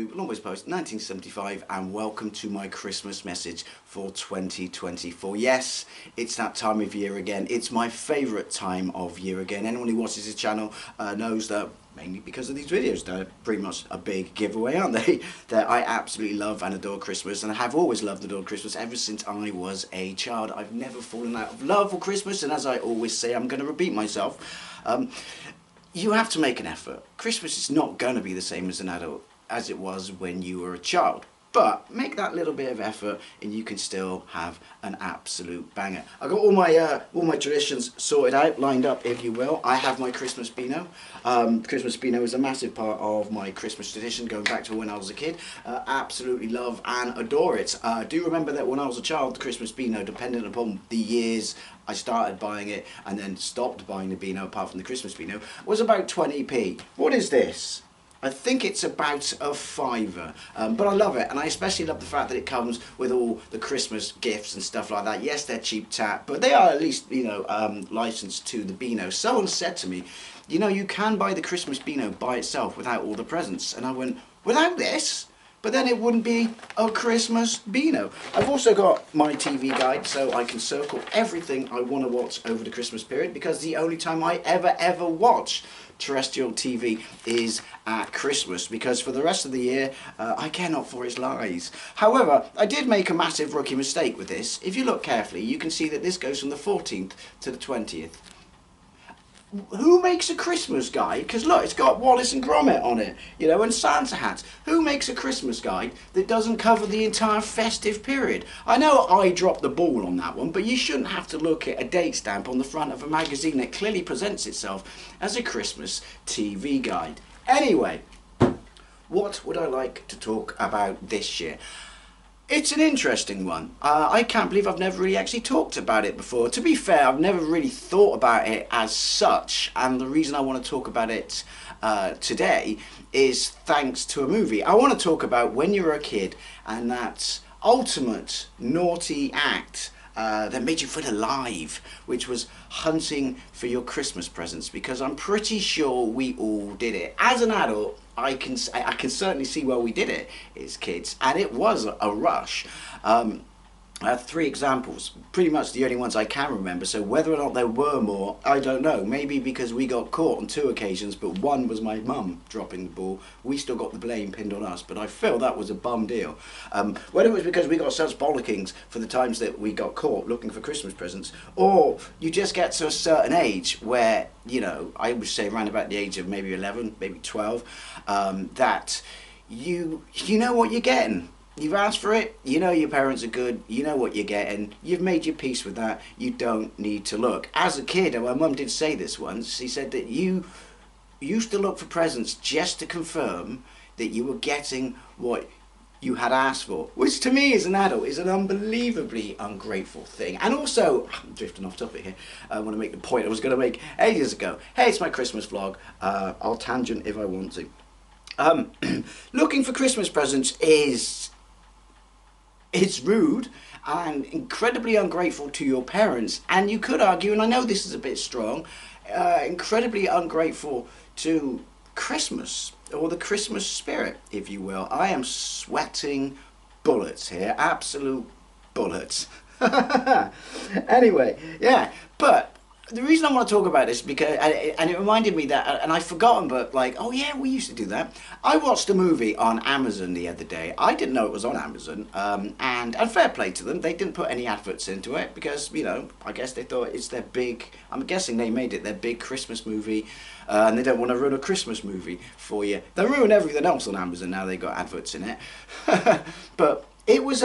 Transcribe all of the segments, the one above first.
to Lawnboys Post 1975 and welcome to my Christmas message for 2024. Yes, it's that time of year again. It's my favourite time of year again. Anyone who watches this channel knows that, mainly because of these videos, they're pretty much a big giveaway, aren't they? That I absolutely love and adore Christmas, and I have always loved and adored Christmas ever since I was a child. I've never fallen out of love for Christmas, and as I always say, I'm going to repeat myself. You have to make an effort. Christmas is not going to be the same as an adult as it was when you were a child. But make that little bit of effort and you can still have an absolute banger. I've got all my traditions sorted out, lined up if you will. I have my Christmas Beano. Christmas Beano is a massive part of my Christmas tradition going back to when I was a kid. Absolutely love and adore it. I do remember that when I was a child, the Christmas Beano, depending upon the years I started buying it and then stopped buying the Beano apart from the Christmas Beano, was about 20p. What is this? I think it's about a £5, but I love it, and I especially love the fact that it comes with all the Christmas gifts and stuff like that. Yes, they're cheap tap, but they are at least, you know, licensed to the Beano. Someone said to me, you know, you can buy the Christmas Beano by itself without all the presents, and I went, without this? But then it wouldn't be a Christmas Beano. I've also got my TV guide, so I can circle everything I want to watch over the Christmas period, because the only time I ever watch terrestrial TV is at Christmas, because for the rest of the year I care not for its lies. However, I did make a massive rookie mistake with this. If you look carefully, you can see that this goes from the 14th to the 20th. Who makes a Christmas guide? Because look, it's got Wallace and Gromit on it, you know, and Santa hats. Who makes a Christmas guide that doesn't cover the entire festive period? I know I dropped the ball on that one, but you shouldn't have to look at a date stamp on the front of a magazine that clearly presents itself as a Christmas TV guide. Anyway, what would I like to talk about this year? It's an interesting one. I can't believe I've never really actually talked about it before. To be fair, I've never really thought about it as such, and the reason I want to talk about it today is thanks to a movie. I want to talk about when you were a kid and that ultimate naughty act that made you feel alive, which was hunting for your Christmas presents, because I'm pretty sure we all did it. As an adult, I can certainly see where we did it as kids, and it was a rush. I have 3 examples, pretty much the only ones I can remember, so whether or not there were more, I don't know. Maybe because we got caught on 2 occasions, but one was my mum dropping the ball. We still got the blame pinned on us, but I feel that was a bum deal. Whether it was because we got such bollockings for the times that we got caught looking for Christmas presents, or you just get to a certain age where, you know, I would say around about the age of maybe 11, maybe 12, that you know what you're getting. You've asked for it, you know your parents are good, you know what you're getting, you've made your peace with that, you don't need to look. As a kid, and my mum did say this once, she said that you used to look for presents just to confirm that you were getting what you had asked for, which to me as an adult is an unbelievably ungrateful thing. And also, I'm drifting off topic here, I want to make the point I was going to make ages ago. Hey, it's my Christmas vlog, I'll tangent if I want to. Looking for Christmas presents it's rude and incredibly ungrateful to your parents, and you could argue, and I know this is a bit strong, incredibly ungrateful to Christmas, or the Christmas spirit, if you will. I am sweating bullets here, absolute bullets. Anyway, yeah, but the reason I want to talk about this, because, and it reminded me that, and I've forgotten, but like, oh yeah, we used to do that. I watched a movie on Amazon the other day. I didn't know it was on Amazon, and fair play to them, they didn't put any adverts into it, because, you know, I guess they thought it's their big, I'm guessing they made it their big Christmas movie, and they don't want to ruin a Christmas movie for you. They ruin everything else on Amazon now they got adverts in it. But it was,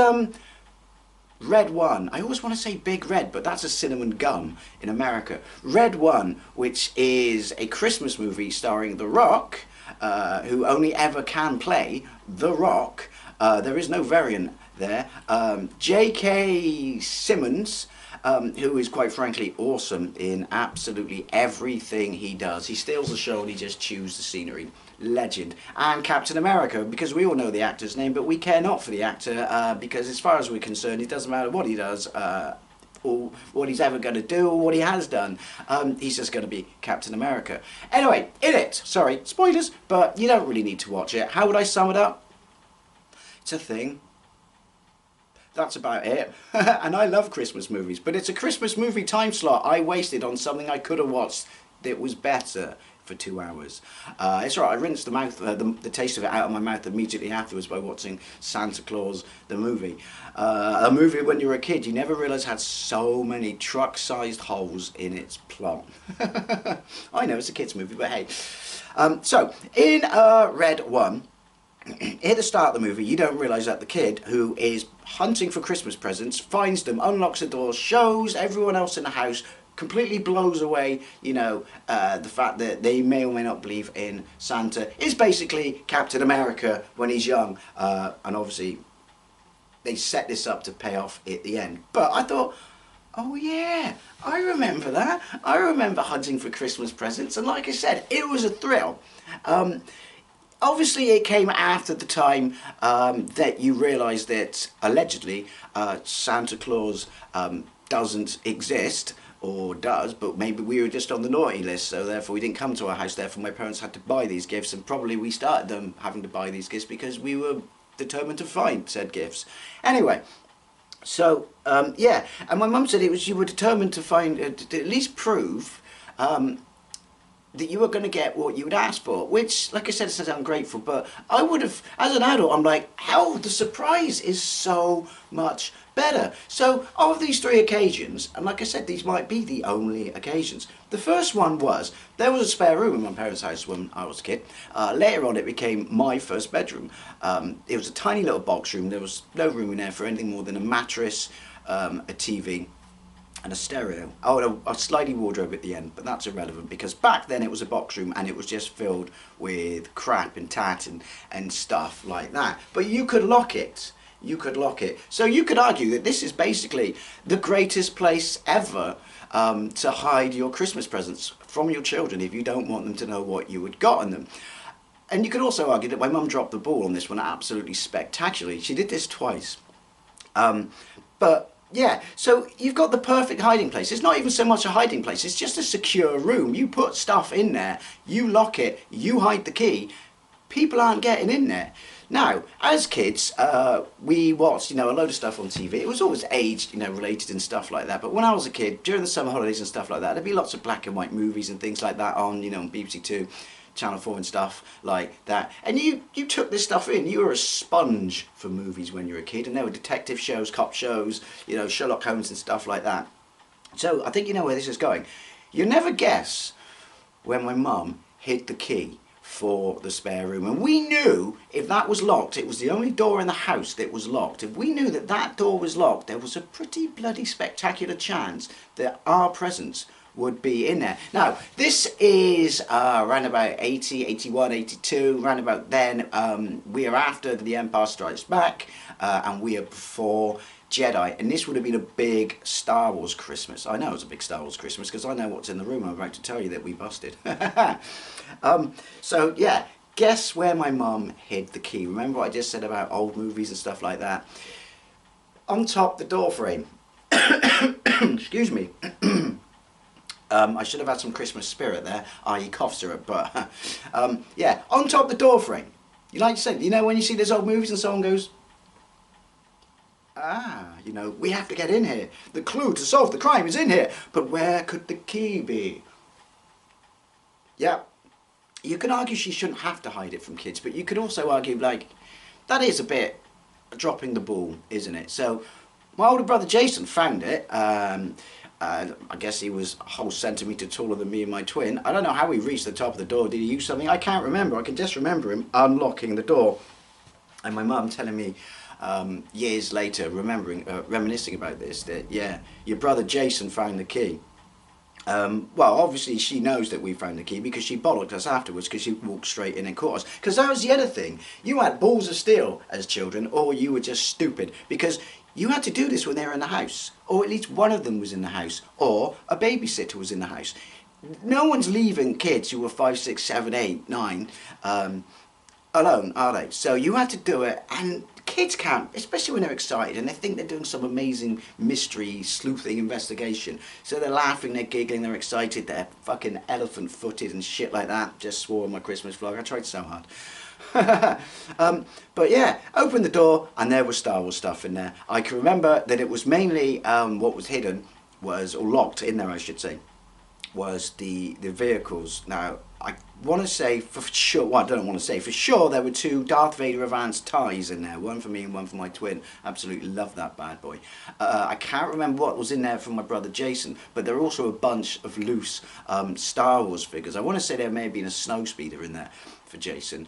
Red One. I always want to say Big Red, but that's a cinnamon gum in America. Red One, which is a Christmas movie starring The Rock, who only ever can play The Rock. There is no variant there. J.K. Simmons, who is quite frankly awesome in absolutely everything he does. He steals the show and he just chews the scenery. Legend. And Captain America, because we all know the actor's name, but we care not for the actor, because as far as we're concerned, it doesn't matter what he does, or what he's ever going to do, or what he has done. He's just going to be Captain America. Anyway, in it, sorry, spoilers, but you don't really need to watch it. How would I sum it up? It's a thing. That's about it. And I love Christmas movies, but it's a Christmas movie time slot I wasted on something I could have watched that was better for 2 hours. It's right, I rinsed the taste of it out of my mouth immediately afterwards by watching Santa Claus, the movie. A movie when you were a kid, you never realised had so many truck-sized holes in its plot. I know, it's a kid's movie, but hey. So, in Red 1, at the start of the movie, you don't realise that the kid who is hunting for Christmas presents finds them, unlocks the door, shows everyone else in the house, completely blows away, you know, the fact that they may or may not believe in Santa, is basically Captain America when he's young, and obviously they set this up to pay off at the end. But I thought, oh yeah, I remember that. I remember hunting for Christmas presents, and like I said, it was a thrill. Obviously, it came after the time that you realised that, allegedly, Santa Claus doesn't exist, or does, but maybe we were just on the naughty list, so therefore we didn't come to our house, therefore my parents had to buy these gifts, and probably we started them having to buy these gifts because we were determined to find said gifts. Anyway, so, yeah, and my mum said it was you were determined to find, to at least prove that you were going to get what you would ask for, which, like I said, it sounds ungrateful, but I would have, as an adult, I'm like, hell, the surprise is so much better. So, of these 3 occasions, and like I said, these might be the only occasions. The first one was, there was a spare room in my parents' house when I was a kid. Later on, it became my first bedroom. It was a tiny little box room. There was no room in there for anything more than a mattress, a TV, and a stereo. Oh, a sliding wardrobe at the end, but that's irrelevant because back then it was a box room and it was just filled with crap and tat and stuff like that. But you could lock it. You could lock it. So you could argue that this is basically the greatest place ever to hide your Christmas presents from your children if you don't want them to know what you had gotten them. And you could also argue that my mum dropped the ball on this one absolutely spectacularly. She did this twice. But yeah, so you've got the perfect hiding place. It's not even so much a hiding place, it's just a secure room. You put stuff in there, you lock it, you hide the key, people aren't getting in there. Now, as kids, we watched, you know, a load of stuff on TV. It was always age, you know, related and stuff like that. But when I was a kid, during the summer holidays and stuff like that, there'd be lots of black and white movies and things like that on, you know, on BBC Two. Channel 4 and stuff like that, and you took this stuff in. You were a sponge for movies when you were a kid, and there were detective shows, cop shows, you know, Sherlock Holmes and stuff like that. So I think you know where this is going. You never guess when my mum hid the key for the spare room, and we knew if that was locked, it was the only door in the house that was locked. If we knew that that door was locked, there was a pretty bloody spectacular chance that our presents would be in there. Now, this is around about 80, 81, 82, around about then. We are after The Empire Strikes Back, and we are before Jedi, and this would have been a big Star Wars Christmas. I know it was a big Star Wars Christmas because I know what's in the room. I'm about to tell you that we busted. So, yeah, guess where my mum hid the key? Remember what I just said about old movies and stuff like that? On top the door frame. Excuse me. I should have had some Christmas spirit there, i.e. cough syrup, but yeah, on top the door frame. You like to say, you know, when you see those old movies and someone goes, ah, you know, we have to get in here. The clue to solve the crime is in here, but where could the key be? Yeah, you can argue she shouldn't have to hide it from kids, but you could also argue, like, that is a bit dropping the ball, isn't it? So, my older brother Jason found it. I guess he was a whole centimetre taller than me and my twin. I don't know how he reached the top of the door. Did he use something? I can't remember. I can just remember him unlocking the door. And my mum telling me years later, reminiscing about this, that, yeah, your brother Jason found the key. Well, obviously she knows that we found the key because she bollocked us afterwards because she walked straight in and caught us. Because that was the other thing. You had balls of steel as children, or you were just stupid. Because you had to do this when they were in the house, or at least one of them was in the house, or a babysitter was in the house. No one's leaving kids who were 5, 6, 7, 8, 9 alone, are they? So you had to do it, and kids can't, especially when they're excited and they think they're doing some amazing mystery, sleuthing investigation. So they're laughing, they're giggling, they're excited, they're fucking elephant-footed and shit like that. Just swore on my Christmas vlog, I tried so hard. But yeah, opened the door and there was Star Wars stuff in there. I can remember that it was mainly what was hidden was, or locked in there I should say, was the vehicles. Now I want to say for sure, well I don't want to say for sure, there were two Darth Vader advanced ties in there, one for me and one for my twin. Absolutely love that bad boy. I can't remember what was in there for my brother Jason, but there were also a bunch of loose Star Wars figures. I want to say there may have been a snow speeder in there for Jason.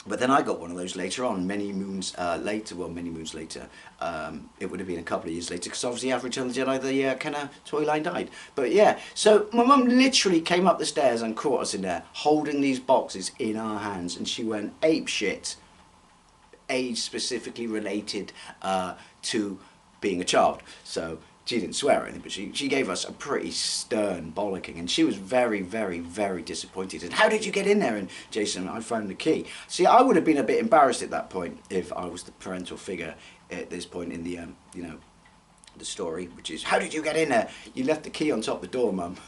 But then I got one of those later on, many moons later. Well, many moons later. It would have been a couple of years later, because obviously after Return of the Jedi, the kind of toy line died. But yeah, so my mum literally came up the stairs and caught us in there, holding these boxes in our hands, and she went ape shit, age specifically related to being a child. So she didn't swear or anything, but she gave us a pretty stern bollocking, and she was very, very, very disappointed. And how did you get in there? And Jason, I found the key. See, I would have been a bit embarrassed at that point if I was the parental figure at this point in the, you know, the story, which is, how did you get in there? You left the key on top of the door, Mum.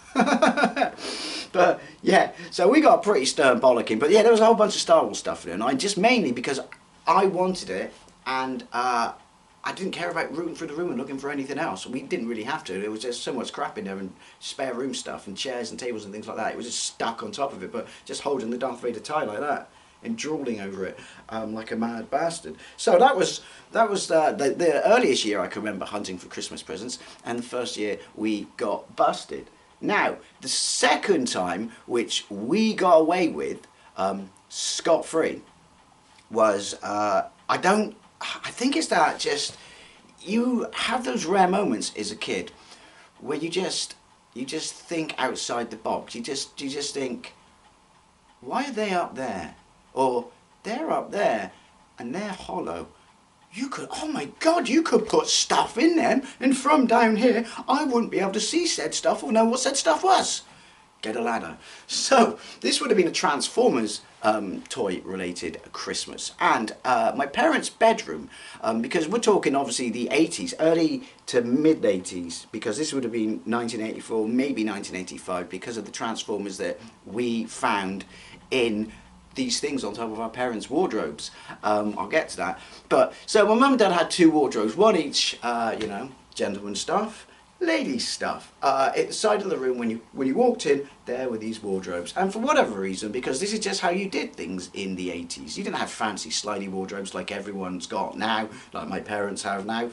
But yeah, so we got a pretty stern bollocking. But yeah, there was a whole bunch of Star Wars stuff in it, and I just mainly because I wanted it, and I didn't care about rooting through the room and looking for anything else. We didn't really have to. There was just so much crap in there, and spare room stuff and chairs and tables and things like that. It was just stuck on top of it, but just holding the Darth Vader tie like that and drooling over it like a mad bastard. So that was the earliest year I can remember hunting for Christmas presents, and the first year we got busted. Now, the second time which we got away with scot-free was, I think it's that just, you have those rare moments as a kid where you just think outside the box. You just think, why are they up there? Or they're up there and they're hollow. You could, oh my God, you could put stuff in them, and from down here I wouldn't be able to see said stuff or know what said stuff was. Get a ladder. So this would have been a Transformers toy related Christmas, and my parents' bedroom, because we're talking obviously the 80s, early to mid 80s, because this would have been 1984, maybe 1985, because of the Transformers that we found in these things on top of our parents' wardrobes. I'll get to that. But so my mum and dad had two wardrobes, one each, you know, gentleman stuff, ladies stuff. At the side of the room, when you walked in, there were these wardrobes. And for whatever reason, because this is just how you did things in the 80s, you didn't have fancy slidey wardrobes like everyone's got now, like my parents have now.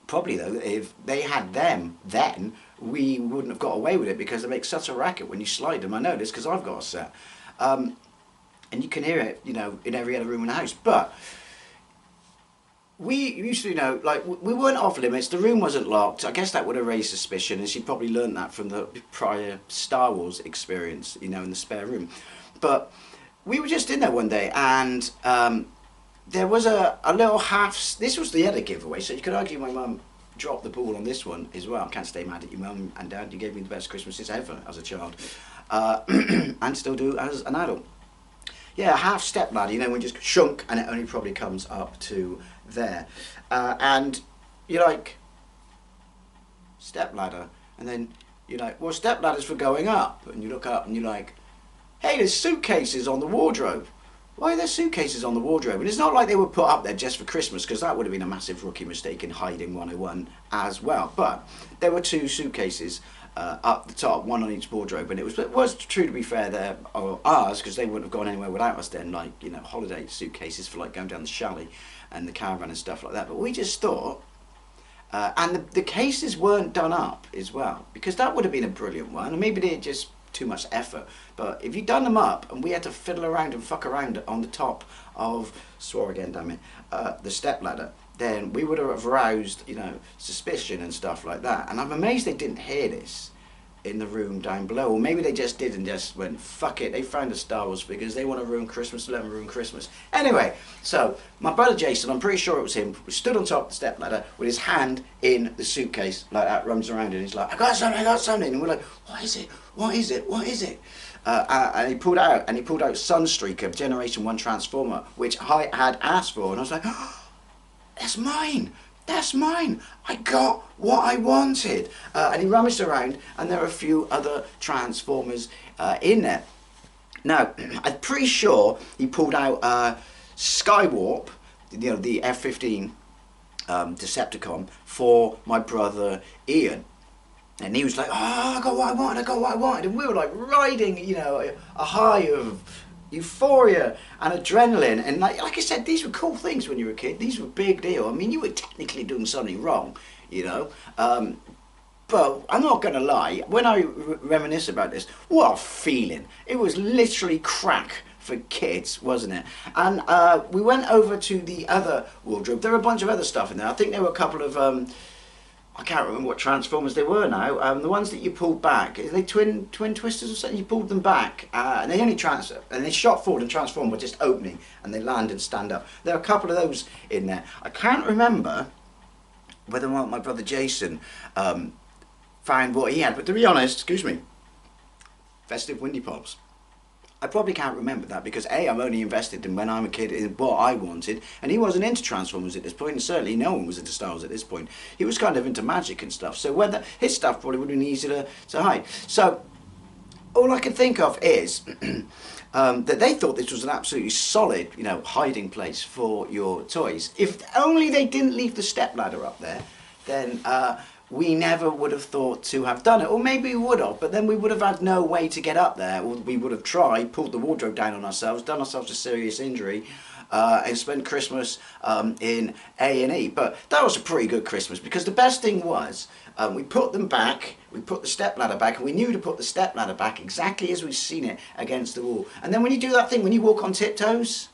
Probably though, if they had them then, we wouldn't have got away with it, because they make such a racket when you slide them. I know this because I've got a set. And you can hear it, you know, in every other room in the house. But we used to, you know, like, we weren't off limits. The room wasn't locked. I guess that would have raised suspicion, and she probably learned that from the prior Star Wars experience, you know, in the spare room. But we were just in there one day, and there was a little half. This was the other giveaway, so you could argue my mum dropped the ball on this one as well. I can't stay mad at you, Mum and Dad. You gave me the best Christmases ever as a child, and still do as an adult. Yeah, a half step ladder, you know, when you just shunk and it only probably comes up to there. And you're like, step ladder, and then you're like, well, step ladder's for going up, and you look up and you're like, hey, there's suitcases on the wardrobe. Why are there suitcases on the wardrobe? And it's not like they were put up there just for Christmas, because that would have been a massive rookie mistake in hiding 101 as well. But there were two suitcases up the top, one on each wardrobe, and it was true, to be fair, they're ours, because they wouldn't have gone anywhere without us then, like, you know, holiday suitcases for like going down the chalet and the caravan and stuff like that. But we just thought, and the cases weren't done up as well, because that would have been a brilliant one, and maybe they're just too much effort. But if you'd done them up and we had to fiddle around and fuck around on the top of, swore again, damn it, the step ladder, then we would have aroused, you know, suspicion and stuff like that. And I'm amazed they didn't hear this in the room down below. Or maybe they just did and just went, fuck it, they found the Star Wars figures, they want to ruin Christmas, let them ruin Christmas. Anyway, so my brother Jason, I'm pretty sure it was him, stood on top of the step ladder with his hand in the suitcase like that, runs around, and he's like, I got something, and we're like, what is it, what is it, what is it? And he pulled out Sunstreaker Generation 1 Transformer, which I had asked for, and I was like, oh, that's mine, that's mine, I got what I wanted. And he rummaged around, and there are a few other Transformers in there. Now, I'm pretty sure he pulled out Skywarp, the F-15 Decepticon for my brother Ian. And he was like, oh, I got what I wanted, I got what I wanted. And we were like riding, a high of euphoria and adrenaline. And like I said, these were cool things when you were a kid. These were big deal. I mean, you were technically doing something wrong, But I'm not going to lie, when I reminisce about this, what a feeling. It was literally crack for kids, wasn't it? And we went over to the other wardrobe. There were a bunch of other stuff in there. I think there were a couple of, I can't remember what Transformers they were now. The ones that you pulled back, are they twin twisters or something? You pulled them back, and they only and they shot forward and transformed were just opening, and they land and stand up. There are a couple of those in there. I can't remember whether or not my brother Jason found what he had, but to be honest, excuse me, festive Windy Pops. I probably can't remember that because A, I'm only invested in when I'm a kid in what I wanted, and he wasn't into Transformers at this point, and certainly no one was into Star Wars at this point. He was kind of into magic and stuff, so his stuff probably would have been easier to hide. So all I can think of is that they thought this was an absolutely solid, hiding place for your toys. If only they didn't leave the stepladder up there, then we never would have thought to have done it. Or maybe we would have, but then we would have had no way to get up there. We would have tried, pulled the wardrobe down on ourselves, done ourselves a serious injury, and spent Christmas in A&E. But that was a pretty good Christmas, because the best thing was, we put them back, we put the stepladder back, and we knew to put the stepladder back exactly as we've seen it against the wall. And then when you do that thing, when you walk on tiptoes,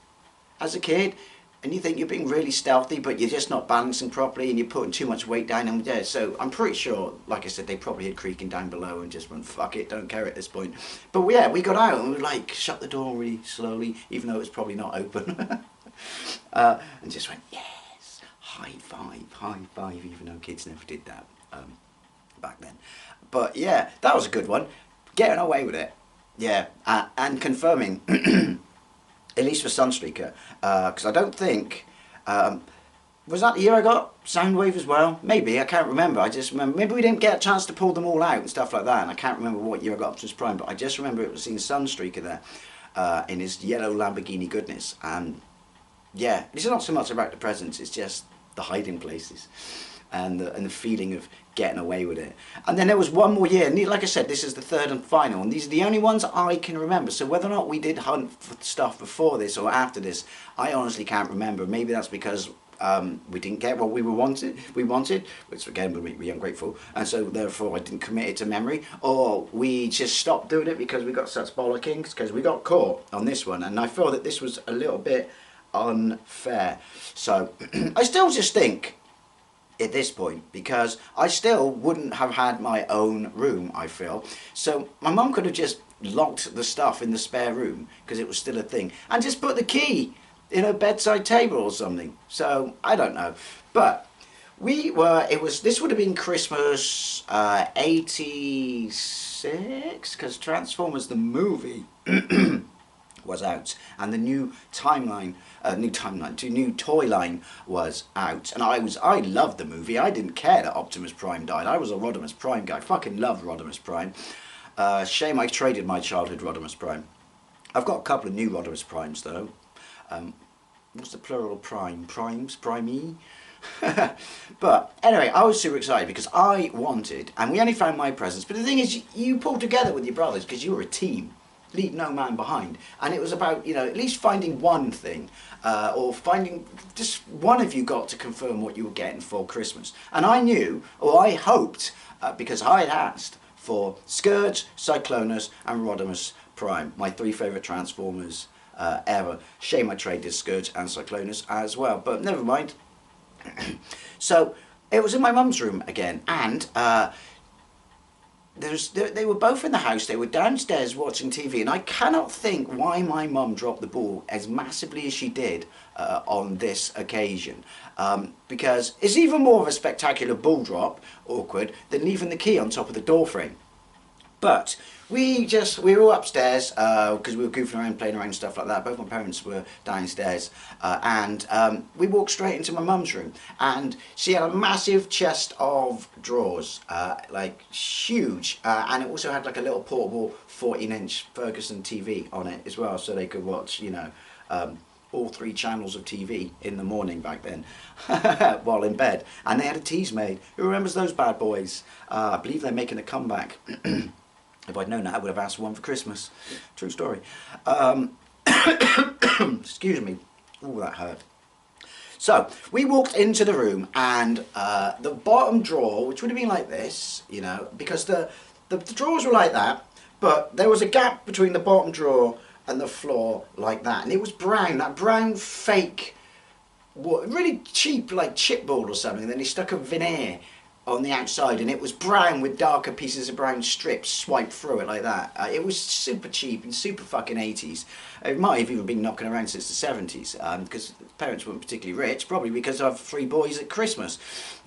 as a kid, and you think you're being really stealthy, but you're just not balancing properly, and you're putting too much weight down. And yeah, so I'm pretty sure, like I said, they probably had creaking down below and just went, fuck it, don't care at this point. But yeah, we got out and we like shut the door really slowly, even though it was probably not open, and just went, yes, high five, even though kids never did that back then. But yeah, that was a good one. Getting away with it, yeah, and confirming. At least for Sunstreaker, because I don't think, was that the year I got Soundwave as well? Maybe, I can't remember. I just remember, maybe we didn't get a chance to pull them all out and stuff like that, and I can't remember what year I got Optimus Prime, but I just remember it was seeing Sunstreaker there, in his yellow Lamborghini goodness, and yeah, it's not so much about the presents, it's just the hiding places, and the feeling of getting away with it. And then there was one more year, and like I said, this is the third and final, and these are the only ones I can remember. So whether or not we did hunt for stuff before this or after this, I honestly can't remember. Maybe that's because we didn't get what we wanted, which again would make me ungrateful, and so therefore I didn't commit it to memory, or we just stopped doing it because we got such bollockings, because we got caught on this one, and I feel that this was a little bit unfair. So I still just think at this point, because I still wouldn't have had my own room, I feel. So my mum could have just locked the stuff in the spare room, because it was still a thing, and just put the key in a bedside table or something. So I don't know, but this would have been Christmas 86, because Transformers the movie was out, and the new toy line was out, and I loved the movie. I didn't care that Optimus Prime died. I was a Rodimus Prime guy. I fucking loved Rodimus Prime. Shame I traded my childhood Rodimus Prime. I've got a couple of new Rodimus Primes though. What's the plural of prime? Primes? Primee? But anyway, I was super excited because I wanted, and we only found my presents, but the thing is, you pulled together with your brothers because you were a team. Leave no man behind, and it was about at least finding one thing, or finding just one of you got to confirm what you were getting for Christmas. And I knew, or I hoped, because I had asked for Scourge, Cyclonus and Rodimus Prime, my three favourite Transformers ever. Shame I traded Scourge and Cyclonus as well, but never mind. So it was in my mum's room again, and they were both in the house. They were downstairs watching TV, and I cannot think why my mum dropped the ball as massively as she did on this occasion, because it's even more of a spectacular ball drop, awkward, than leaving the key on top of the door frame. But we were all upstairs because we were goofing around, playing around, stuff like that. Both my parents were downstairs, and we walked straight into my mum's room, and she had a massive chest of drawers, like huge, and it also had like a little portable 14-inch Ferguson TV on it as well, so they could watch, you know, all 3 channels of TV in the morning back then while in bed. And they had a teas made. Who remembers those bad boys? I believe they're making a comeback. If I'd known that, I would have asked for one for Christmas. True story. Excuse me. Oh, that hurt. So, we walked into the room, and the bottom drawer, which would have been like this, you know, because the drawers were like that, but there was a gap between the bottom drawer and the floor like that. And it was brown, that brown fake, really cheap, like chipboard or something. And then he stuck a veneer on the outside, and it was brown with darker pieces of brown strips swiped through it like that. It was super cheap and super fucking 80s. It might have even been knocking around since the 70s, because parents weren't particularly rich, probably because of 3 boys at Christmas.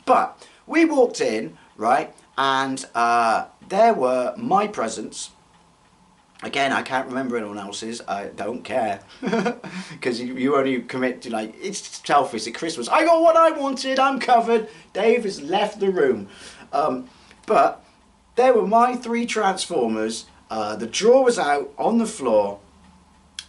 But we walked in, right, and there were my presents. Again, I can't remember anyone else's. I don't care, because you only commit to, like, it's selfish at Christmas. I got what I wanted, I'm covered. Dave has left the room. But there were my 3 Transformers. The drawer was out on the floor,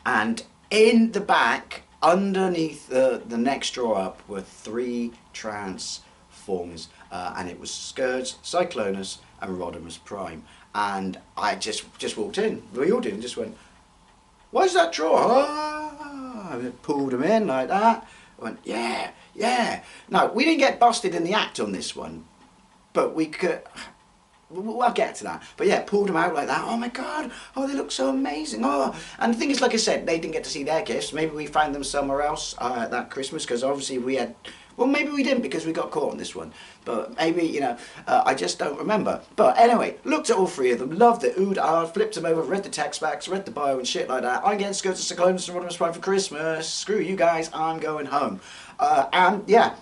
and in the back, underneath the next drawer up, were 3 Transformers. And it was Scourge, Cyclonus, and Rodimus Prime. And I just walked in. We all did, and just went, "Where's that drawer?" I pulled them in like that. I went, "Yeah, yeah." Now, we didn't get busted in the act on this one, but we could. I'll get to that. But yeah, pulled them out like that. Oh my God! Oh, they look so amazing! Oh, and the thing is, like I said, they didn't get to see their gifts. Maybe we found them somewhere else that Christmas, because obviously we had. Well, maybe we didn't, because we got caught on this one. But maybe, you know, I just don't remember. But anyway, looked at all 3 of them, loved it, oohed, flipped them over, read the text backs, read the bio and shit like that. I'm getting Scourge to Cyclonus and Rodimus Prime for Christmas. Screw you guys, I'm going home. And yeah,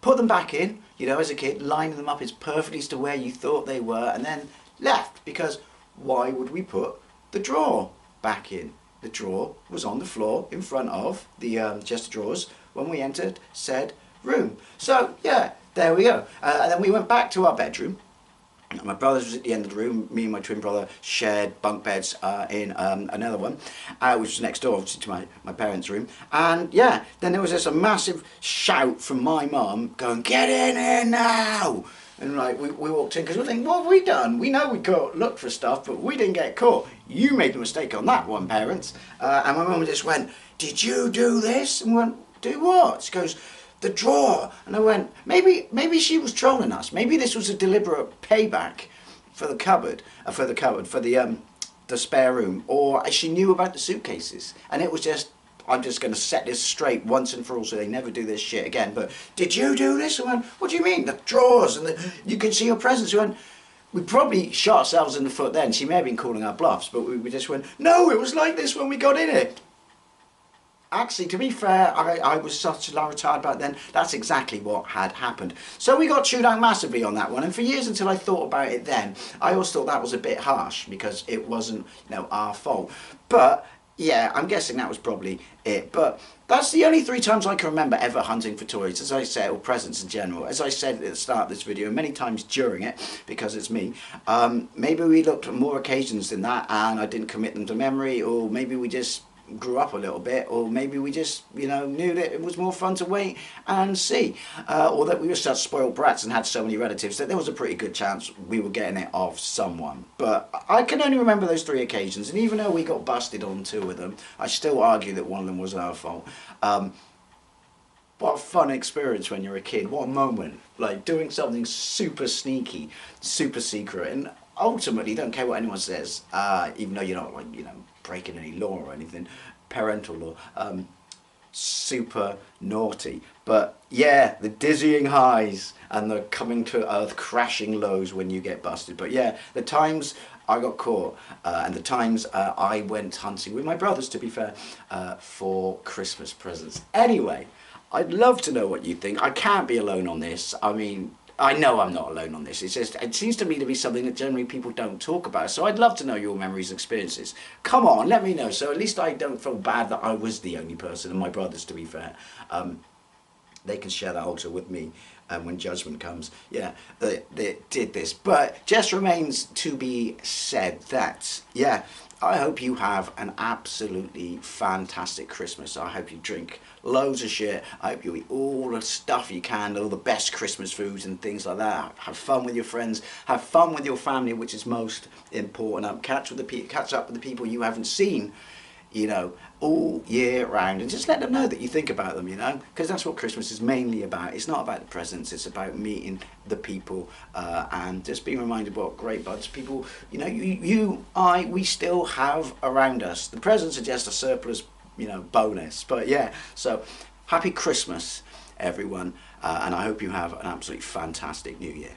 put them back in, you know, as a kid, lining them up as perfectly as to where you thought they were, and then left, because why would we put the drawer back in? The drawer was on the floor in front of the chest of drawers when we entered said room. So yeah, there we go. And then we went back to our bedroom. My brother's was at the end of the room. Me and my twin brother shared bunk beds in another one, which was next door, obviously, to my parents' room. And yeah, then there was this a massive shout from my mum going, "Get in here now!" And like we walked in, because we think, what have we done? We know we looked for stuff, but we didn't get caught. You made the mistake on that one, parents. And my mum just went, "Did you do this?" And we went, "Do what?" She goes, "The drawer." And I went, maybe she was trolling us. Maybe this was a deliberate payback for the cupboard, for the spare room, or she knew about the suitcases, and it was just, I'm just going to set this straight once and for all so they never do this shit again. But did you do this? I went, "What do you mean? The drawers and you can see your presents." We probably shot ourselves in the foot then. She may have been calling our bluffs, but we just went, "No, it was like this when we got in it." Actually, to be fair, I was such a retard back then. That's exactly what had happened. So we got chewed out massively on that one. And for years, until I thought about it then, I always thought that was a bit harsh, because it wasn't, you know, our fault. But yeah, I'm guessing that was probably it. But that's the only 3 times I can remember ever hunting for toys, as I said, or presents in general. As I said at the start of this video, and many times during it, because it's me, maybe we looked at more occasions than that and I didn't commit them to memory, or maybe we just grew up a little bit, or maybe we just, you know, knew that it was more fun to wait and see, or that we were such spoiled brats and had so many relatives that there was a pretty good chance we were getting it off someone. But I can only remember those 3 occasions, and even though we got busted on 2 of them, I still argue that one of them was our fault. What a fun experience when you're a kid. What a moment, like doing something super sneaky, super secret, and ultimately don't care what anyone says, even though you're not, like, you know, breaking any law or anything, parental law, super naughty. But yeah, the dizzying highs and the coming to earth crashing lows when you get busted. But yeah, the times I got caught, and the times I went hunting with my brothers, to be fair, for Christmas presents. Anyway, I'd love to know what you think. I can't be alone on this. I mean, I know I'm not alone on this. It's just, it seems to me to be something that generally people don't talk about. So I'd love to know your memories and experiences. Come on, let me know. So at least I don't feel bad that I was the only person, and my brothers, to be fair. They can share that also with me when judgment comes. Yeah, they did this. But just remains to be said that, yeah, I hope you have an absolutely fantastic Christmas. I hope you drink loads of shit. I hope you eat all the stuff you can, all the best Christmas foods and things like that. Have fun with your friends. Have fun with your family, which is most important. Catch up with the people you haven't seen, you know, all year round, and just let them know that you think about them, you know, because that's what Christmas is mainly about. It's not about the presents, it's about meeting the people, and just being reminded what great buds people, you know, we still have around us. The presents are just a surplus, you know, bonus. But yeah, so happy Christmas, everyone, and I hope you have an absolutely fantastic new year.